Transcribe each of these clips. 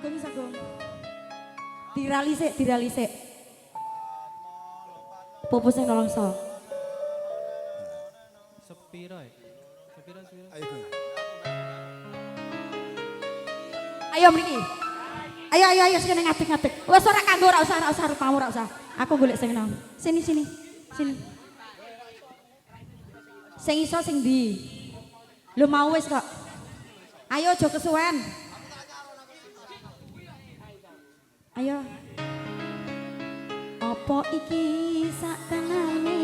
Sagung sagung. Diralisik. Pupus yang nolongso. Sepiro. Ayo. Ayo mriki. Ayo sing ngadeg-ngadeg. Wes ora kanggo ora usah rupamu ora usah. Aku golek sing nang. Sini. Sing iso sing ndi? Lu mau wis kok. Ayo aja kesuwen. Ayo. Apa iki sak tenane?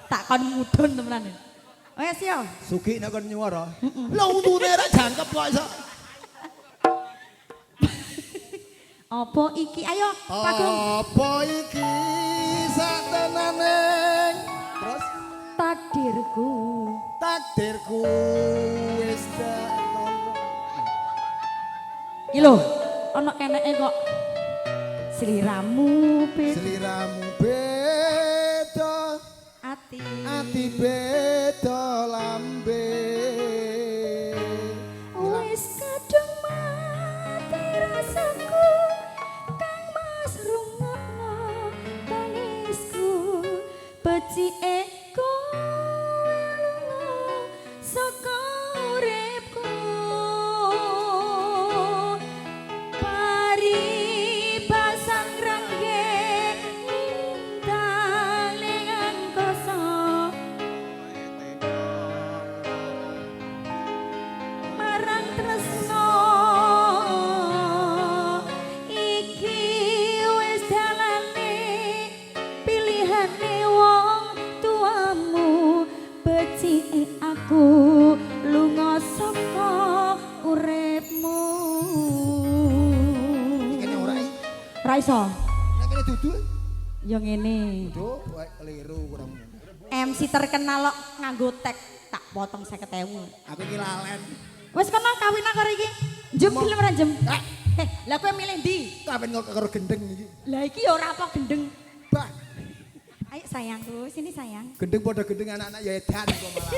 Tak kon mudhun temenan. Wes yo. Sugi nek kon nyuwara. Lah untune ra jangkep kok iso. Apa iki? Ayo, Pagung. Apa iki satenane? Terus takdirku wis Iki lho, ana keneke kok. Sliramu beda ati beda lambe. wis kadung mati rasaku kang mas rungokno tangisku becike kowe lunga saka uripku paribasan rangge lintang angkasa marang tresno iki wis dalane pilihane wong tuamu becike aku lunga saka uripmu Kene ora iki. ra iso Nek kene dudu. yo ngene Duh, kowe keliru kurang. MC terkenal kok nganggo tek tak potong 50.000 Aku iki lalen. wis kono kawin karo iki jem film ra jem lah kowe milih ndi Kawin karo gendeng iki. lah iki ya ora apa gendeng Bah, ayo sayangku sini sayang gendeng padha gendeng anak-anak ya edan kok malah.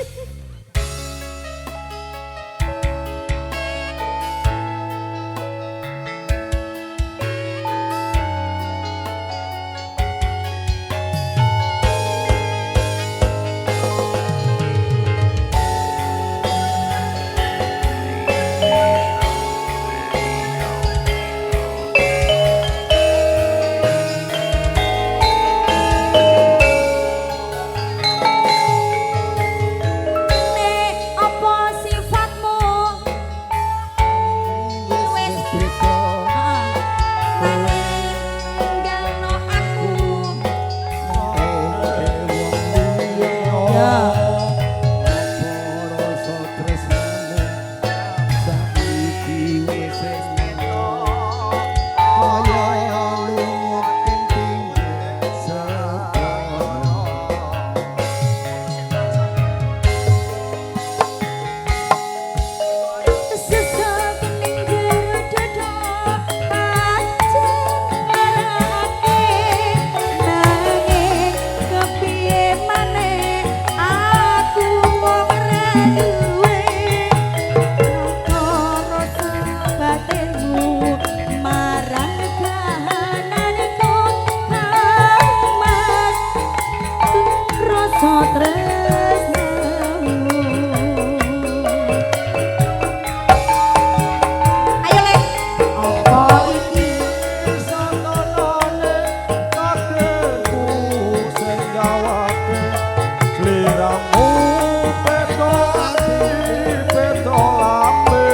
nek apa sifatmu Wis beda. ninggalno aku Ya. Rasa tresnamu saiki wis mento. Kaya lunga kenting sepono. sesuk ning jero dada pancen ngarake nanging kepiye maneh aku wong ra duwe rasa batinmu marang kahananku mas rasa tresnamu ayo lek apa iki Satonone takdirku sing gawake sliramu beda ati beda lambe.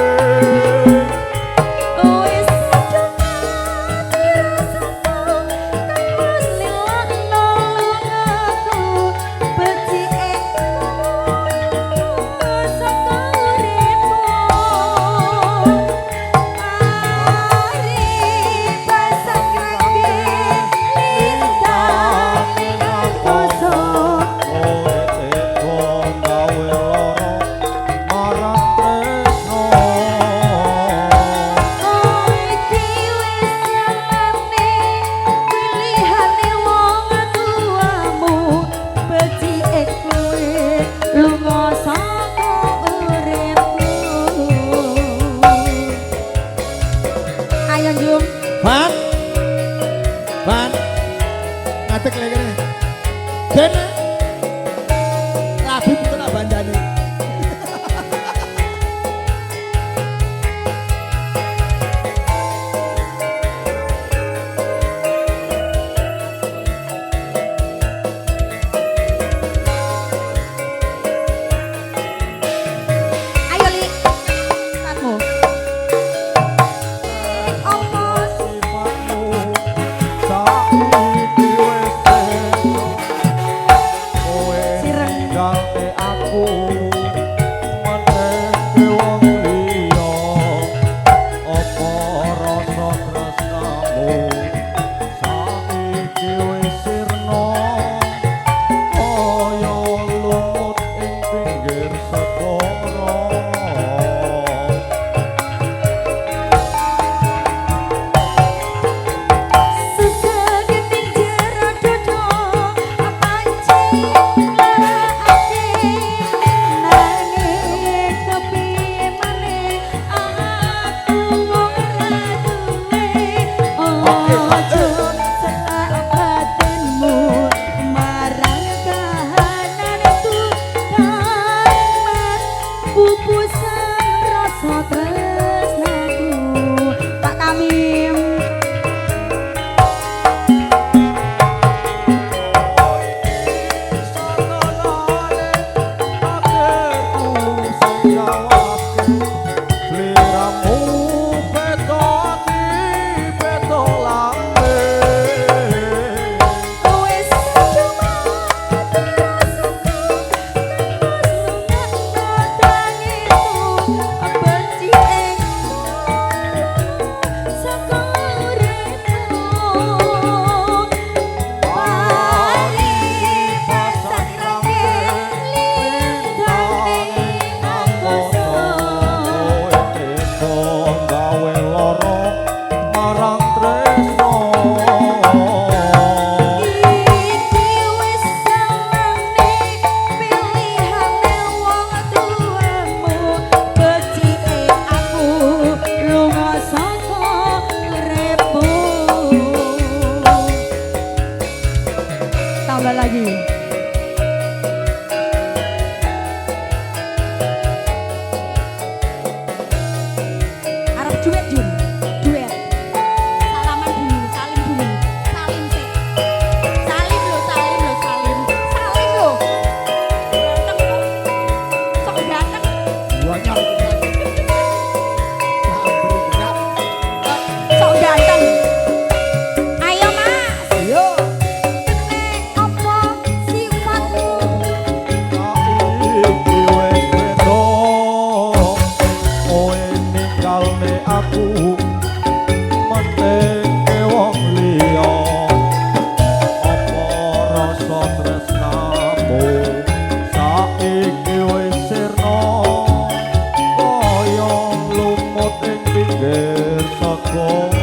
wis kadung mati rasaku kang mas lilakno lungaku becike saka uripmu mari pasang rangge lintang ning angkasa Kowe teko ninggalke aku menenge wong liya apa rasa tresnamu saiki wis sirna kaya lumut ing pinggir segara Pak Kamim. Tambah lagi. Arab duet Jun, duet. Salaman dulu, salim dulu, salim sih. Salim lo, salim lo, salim, salim lo. Ganteng lo, sok ganteng. Banyak. Sok ganteng. Ayo Mas. Yo. Apa sifatmu? Saiki wis beda kowe ninggalne aku menenge wong liya apa rasa tresnamu saiki wis sirna kaya lumut ing pinggir segara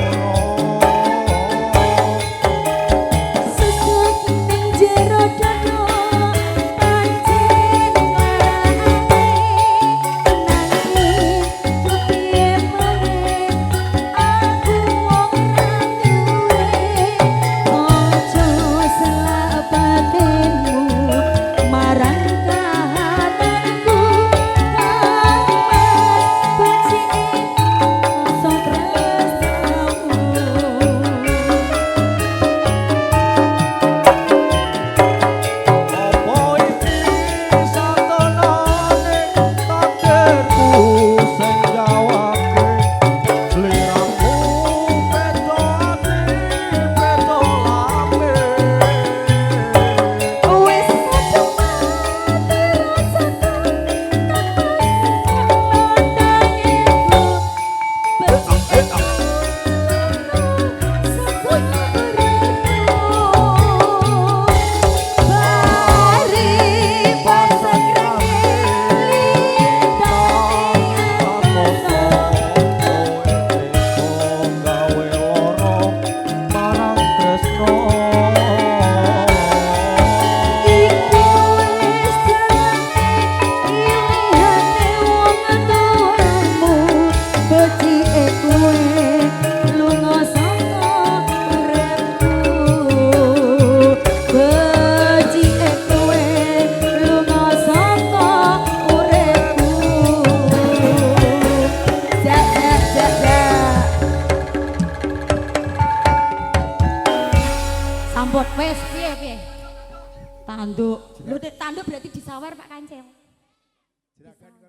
Sampun wis piye piye. Tanduk. Lho tanduk berarti disawer Pak Kancil. Silakan.